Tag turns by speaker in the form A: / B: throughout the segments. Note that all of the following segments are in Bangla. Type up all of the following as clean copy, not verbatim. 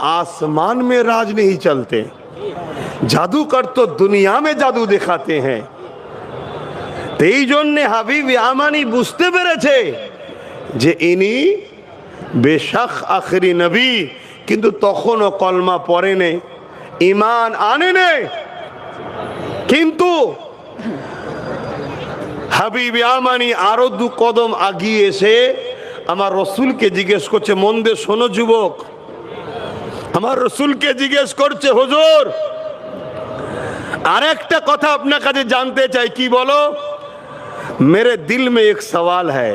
A: आसमान में राज नहीं चलते, जादूगर तो दुनिया में जादू दिखाते हैं। এই জন্যে হাবিব ইয়ামানি বুঝতে পেরেছে যে ইনি বেশক আখরি নবী, কিন্তু তখনও কলমা পড়ে নে, ঈমান আনে নে। কিন্তু হাবিব ইয়ামানি আরো দু কদম আগিয়ে এসে আমার রসুলকে জিজ্ঞেস করছে, মন দিয়ে শোনো যুবক, আমার রসুলকে জিজ্ঞেস করছে, হুজুর আরেকটা কথা আপনার কাছে জানতে চাই। কি বলো? मेरे दिल में एक सवाल है,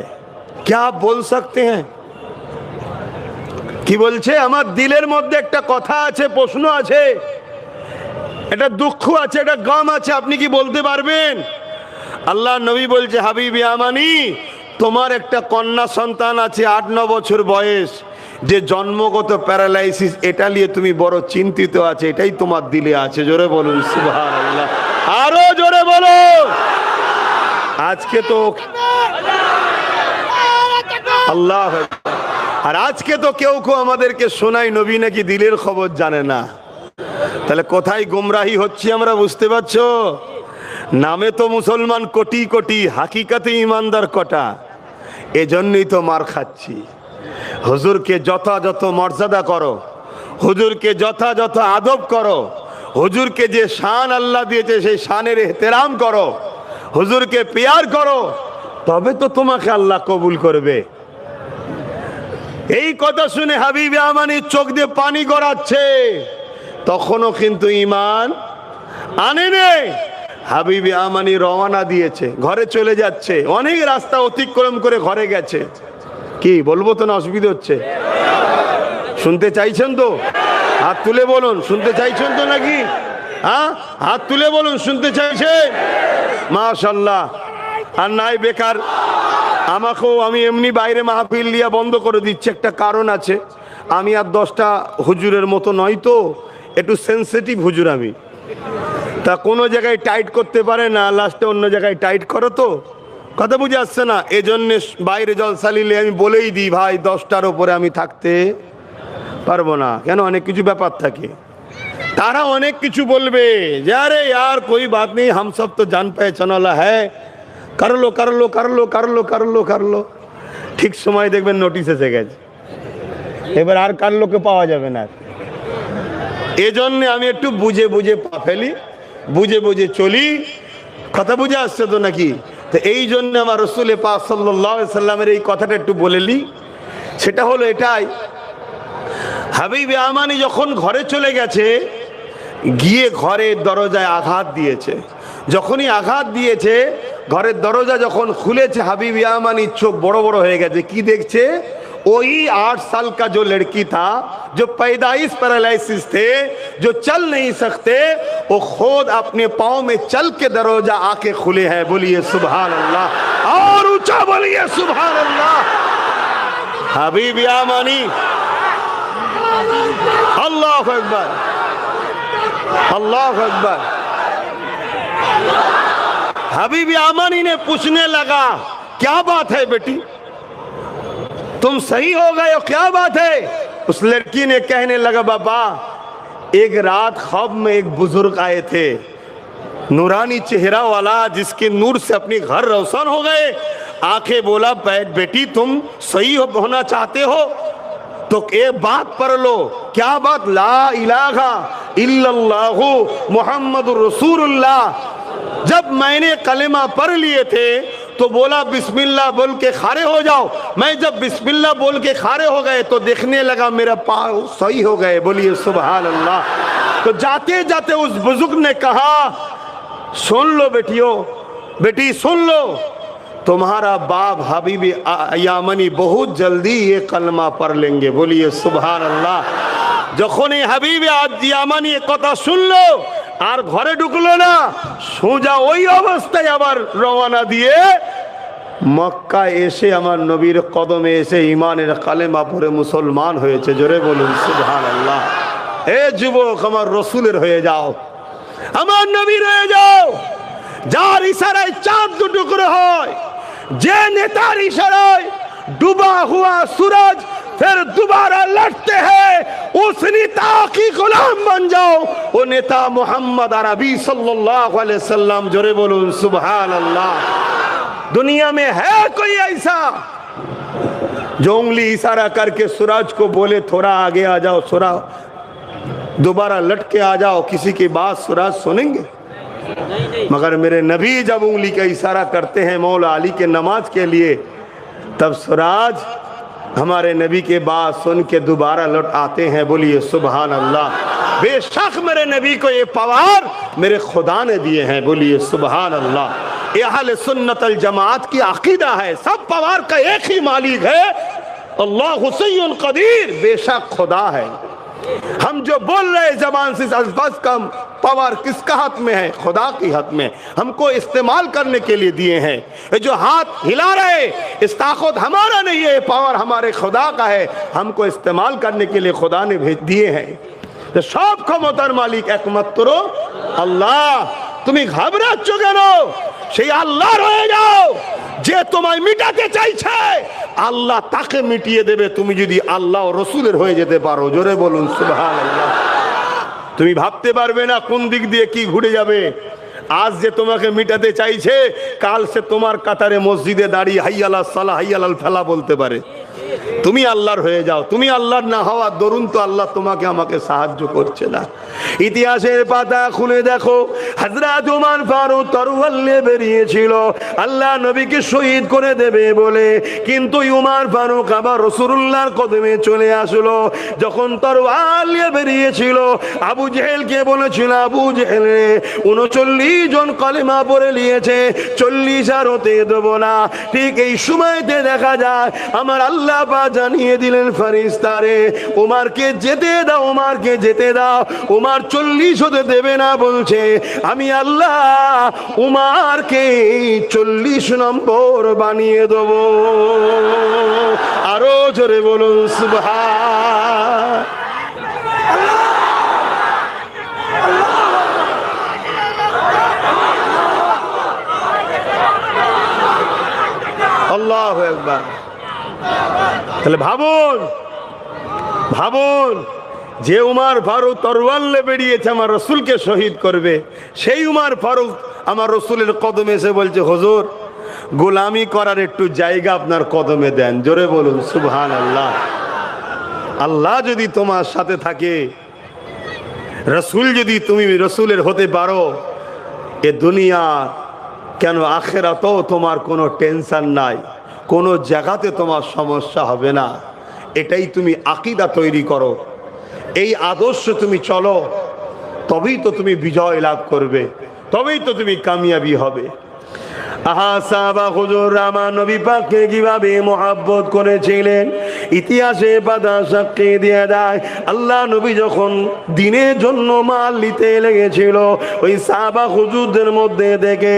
A: क्या आप बोल सकते हैं? কি বলছে? আমার দিলের মধ্যে একটা কথা আছে, প্রশ্ন আছে, এটা দুঃখ আছে, এটা গম আছে, আপনি কি বলতে পারবেন? আল্লাহ নবী বলছে, হাবিব ইয়ামানি, তোমার একটা কন্যা সন্তান আছে 8-9 বছর বয়স, যে জন্মগত প্যারালাইসিস, এটা নিয়ে তুমি বড় চিন্তিত আছে, এটাই তোমার দিলে আছে। জোরে বলুন সুবহানাল্লাহ, আরো জোরে বলো। আজকে তো আল্লাহ, আর আজকে তো কেউ কেউ আমাদেরকে শোনায় নবী নাকি দিলের খবর জানে না। তাহলে কোথায় গুমরাহি হচ্ছে আমরা বুঝতে পারছো? নামে তো মুসলমান কোটি কোটি, হাকিকাতে ইমানদার কটা। এজন্যই তো মার খাচ্ছি। হুজুরকে যথাযথ মর্যাদা করো, হুজুরকে যথাযথ আদব করো, হুজুরকে যে শান আল্লাহ দিয়েছে সেই শানের এহতেরাম করো, হুজুরকে প্যার করো, তবে তো তোমাকে আল্লাহ কবুল করবে। এই কথা শুনে হাবিব ইয়ামানি চোখ দিয়ে পানি গড়াচ্ছে, তখনও কিন্তু ঈমান আনে নেই। হাবিব ইয়ামানি রওনা দিয়েছে, ঘরে চলে যাচ্ছে, অনেক রাস্তা অতিক্রম করে ঘরে গেছে। কি বলবো তো না, অসুবিধা হচ্ছে? শুনতে চাইছেন তো? হাত তুলে বলুন, শুনতে চাইছেন তো নাকি? হ্যাঁ, হাত তুলে বলুন, শুনতে চাইছেন? মাশাআল্লাহ। আর নাই বেকার আমাকেও, আমি এমনি বাইরে মাহফিল দিয়া বন্ধ করে দিচ্ছি, একটা কারণ আছে। আমি আর 10টা হুজুরের মতো নয় তো, একটু সেন্সিটিভ হুজুর আমি। তা কোনো জায়গায় টাইট করতে পারে না, লাস্টে অন্য জায়গায় টাইট করো, তো কথা বুঝে আসছে না। এজন্য বাইরে জলসা নিলে আমি বলেই দিই, ভাই 10টার ওপরে আমি থাকতে পারবো না। কেন? অনেক কিছু ব্যাপার থাকে, তারা অনেক কিছু বলবে যে আরে यार कोई बात नहीं, हम सब तो जान पहचान वाला है, कर लो कर लो कर लो कर लो कर लो कर लो। ঠিক সময় দেখবেন নোটিশ এসে গেছে, এবার আর কার লোকে পাওয়া যাবে না। এজন্য আমি একটু বুঝে বুঝে পা ফেলি, বুঝে বুঝে চলি। কথা বুঝে আসছে তো নাকি? তো এই জন্য আমার রাসূল পাক সাল্লাল্লাহু আলাইহি সাল্লামের এই কথাটা একটু বলেলি। সেটা হলো এটাই, হাবিব ইয়ামানি যখন ঘরে চলে গেছে, গিয়ে ঘরের দরজায় আঘাত দিয়েছে। যখনই আঘাত দিয়েছে, ঘরের দরজা যখন খুলেছে, হাবিব ইয়ামানির চোখ বড় বড় হয়ে গেছে। কি দেখছে? वही 8 साल का जो लड़की था, जो पैदाइश पैरालिसिस थे, जो चल नहीं सकते, वो खुद अपने पाँव में चल के दरवाजा आके खुले हैं। बोलिए सुभान अल्लाह, और ऊंचा बोलिए सुभान अल्लाह। हबीब यामानी, अल्लाह अकबर, अल्लाह अकबर। हबीब यामानी ने पूछने लगा, क्या बात है बेटी, तुम सही हो गए हो, क्या बात है? उस लड़की ने कहने लगा, बाबा एक रात ख्वाब में एक बुजुर्ग आए थे, नूरानी चेहरा वाला, जिसके नूर से अपनी घर रोशन हो गए। आंखें बोला, बेटी तुम सही होना चाहते हो तो एक बात पढ़ लो। क्या बात? ला इलाहा इल्लल्लाहु मुहम्मदुर रसूलुल्लाह। जब मैंने कलेमा पढ़ लिए थे तो बोला बिस्मिल्लाह बोल के खड़े हो जाओ। मैं जब बिस्मिल्लाह बोल के खड़े हो गए तो देखने लगा मेरा पाँव सही हो गए। बोलिए सुभान अल्लाह। तो जाते जाते उस बुजुर्ग ने कहा, सुन लो बेटियों, बेटी सुन लो, तुम्हारा बाप हबीब यामानी बहुत जल्दी ये कलमा पढ़ लेंगे। बोलिए सुभान अल्लाह। যখন এই হাবিব ইয়ামানি কথা শুনলো আর ঘরে ঢুকলো না, সোজা ওই অবস্থায় আবার রওনা দিয়ে মক্কা এসে আমার নবীর কদমে এসে ইমানের কালেমা পড়ে মুসলমান হয়েছে। জোরে বলুন সুবহানাল্লাহ। এ যুবক, আমার রসুলের হয়ে যাও, আমার নবীর হয়ে যাও। যার ইশারায় চাঁদ দুটুকরো হয়, যে নেতার ইশারায় ডুবা হুয়া सूरज फिर दोबारा लड़ते हैं, उस नेता की गुलाम बन जाओ। वो नेता मोहम्मद अरबी सल्लल्लाहु अलैहि वसल्लम। जोरे बोलूं सुभान अल्लाह। दुनिया में है कोई ऐसा जो उंगली इशारा करके सूरज को बोले थोड़ा आगे आ जाओ, सूरज दोबारा लट के आ जाओ, किसी की बात सूरज सुनेंगे? मगर मेरे नबी जब उंगली का इशारा करते हैं मौला अली के नमाज के लिए, तब सूरज हमारे नबी के बात सुन के दोबारा लौट आते हैं। बोलिए सुभान अल्लाह। बेशक मेरे नबी को ये पावर मेरे खुदा ने दिए हैं। बोलिए सुभान अल्लाह। ये अहले सुन्नत अल जमात की अकीदा है। सब पावर का एक ही मालिक है, अल्लाह हुसैन कदीर। बेशक खुदा है। हम जो बोल रहे जबान से अल्फाज का पावर किसका हाथ में है? खुदा के हाथ में। हमको इस्तेमाल करने के लिए दिए हैं। ये जो हाथ हिला रहे, इस ताकत हमारा नहीं है, पावर हमारे खुदा का है। हमको इस्तेमाल करने के लिए खुदा ने भेज दिए हैं। तो सब क्षमतार मालिक एकमात्र আল্লাহ। তুমি ঘাবড়াচ্ছ কেন? সেই আল্লাহর হয়ে যাও। যে তোমায় মিটাতে চাইছে আল্লাহ তাকে মিটিয়ে দেবে, তুমি যদি আল্লাহ ও রসুলের হয়ে যেতে পারো। জোরে বলুন সুবহানাল্লাহ। তুমি ভাবতে পারবে না কোন দিক দিয়ে কি ঘুরে যাবে। আজ যে তোমাকে মিটাতে চাইছে, কাল সে তোমার কাতারে মসজিদে দাঁড়িয়ে হাইয়া আলাস সালাহ হাইয়া আলাল ফালাহ বলতে পারে। তুমি আল্লাহর হয়ে যাও। তুমি আল্লাহর না হওয়ার দরুন তো আল্লাহ তোমাকে আমাকে সাহায্য করছে না। ইতিহাসের পাতা খুলে দেখো, হযরত ওমর ফারুক তরোয়াল নিয়ে বেরিয়েছিল আল্লাহ নবীকে শহীদ করে দেবে বলে, কিন্তু ওমর ফারুক আবার রাসূলুল্লাহর কদমে চলে আসলো। যখন তরোয়াল নিয়ে বেরিয়েছিল, আবু জেহেলকে বলেছিল, আবু জেহেল 39 জন কলেমা পড়ে নিয়েছে, 40 আর হতে দেব না। ঠিক এই সময়তে দেখা যায় আমার আল্লাহ জানিয়ে দিলেন ফেরেশতারে, ওমরকে যেতে দাও, ওমরকে যেতে দাও। ওমর 40 হতে দেবে না বলছে, আমি আল্লাহ ওমরকে 40 নম্বর বানিয়ে দেব। আরো জোরে বলুন সুবহান আল্লাহু আকবার। তাহলে ভাবুন, ভাবুন, যে উমর ফারুক তরোয়াল নিয়ে বেরিয়েছে আমার রসুলকে শহীদ করবে, সেই উমর ফারুক আমার রসুলের কদমে এসে বলছে, হুজুর গোলামি করার একটু জায়গা আপনার কদমে দেন। জোরে বলুন সুবহানাল্লাহ। আল্লাহ যদি তোমার সাথে থাকে, রসুল যদি তুমি রসুলের হতে পারো, এ দুনিয়া কেন আখিরাতেও তোমার কোনো টেনশন নাই, কোনো জায়গাতে তোমার সমস্যা হবে না। এটাই তুমি আকীদা তৈরি করো, এই আদর্শ তুমি চলো, তবেই তো তুমি বিজয় লাভ করবে, তবেই তো তুমি কামিয়াবি হবে। আহা সাহাবা হুজুর আমার নবী পাককে কিভাবে মহব্বত করেছিলেন, ইতিহাসে পাতা সাক্ষী দিয়ে দেয়। আল্লাহ নবী যখন দিনের জন্য মাল নিতে লেগেছিল, ওই সাহাবা হুজুরদের মধ্যে দেখে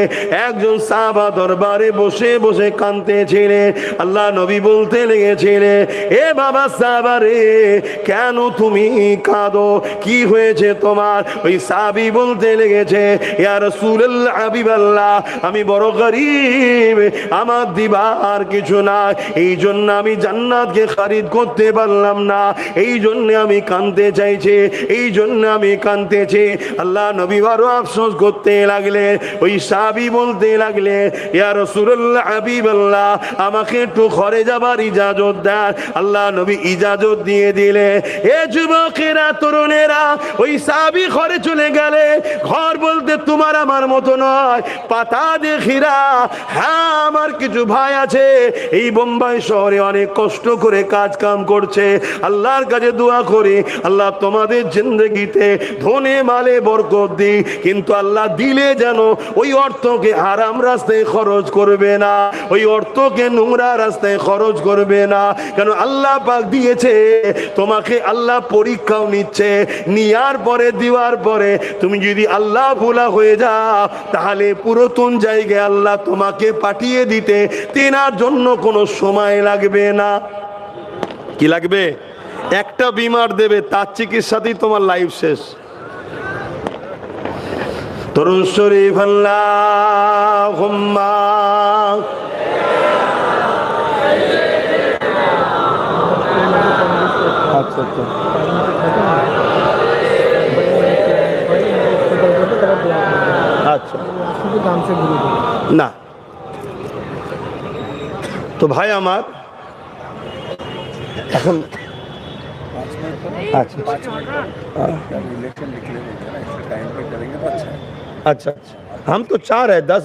A: একজন সাহাবা দরবারে বসে বসে কাঁদতেছিলেন। আল্লাহ নবী বলতে লেগেছিলেন, এ বাবা সাহাবা রে, কেন তুমি কাঁদো, কি হয়েছে তোমার? ওই সাহাবী বলতে লেগেছে, ইয়া রাসূলুল্লাহ হাবিবাল্লাহ, আমি বড় গরীব, আমার দিবার কিছু নাই, এই জন্য আমি জান্নাতকে খরিদ করতে পারলাম না, এই জন্য আমি কাঁদতে চাইছি, এই জন্য আমি কাঁদতেছি। আল্লাহ নবী বড় আফসোস করতে লাগলে। ওই সাহাবী বলতে লাগলে, ইয়া রাসূলুল্লাহ হাবিবাল্লাহ, আমাকে একটু ঘরে যাবার ইজাজত দেন। আল্লাহ নবী ইজাজত দিয়ে দিলে। এ যুবকেরা, তরুণেরা, ওই সাহাবী ঘরে চলে গেলে। ঘর বলতে তোমার আমার মতো নয়, পাতা দেখিরা। হ্যাঁ, আমার কিছু ভাই আছে এই বোম্বাই শহরে অনেক কষ্ট করে কাজ কাম করছে। আল্লাহর কাছে দোয়া করি, আল্লাহ তোমাদের জিন্দেগিতে ধনে মালে বরকত দি, কিন্তু আল্লাহ দিলে যেন ওই অর্থকে হারাম রাস্তায় খরচ করবে না, ওই অর্থকে নোংরা রাস্তায় খরচ করবে না। কেন আল্লাহ পাক দিয়েছে তোমাকে, আল্লাহ পরীক্ষাও নিচ্ছে। নেওয়ার পরে, দেওয়ার পরে তুমি যদি আল্লাহ ভোলা হয়ে যাও, তাহলে পুরাতন জায়গায় আল্লাহ তোমাকে পাঠিয়ে দিতে তেনার জন্য কোনো সময় লাগবে না। কি লাগবে? একটা বিমার দেবে, তার চিকিৎসাতেই তোমার লাইফ শেষ। তরুণ শরীফ আল্লাহুম্মা अच्छा अच्छा আচ্ছা না তো ভাই আমার এখন अच्छा अच्छा अच्छा हम तो चाह रहे 10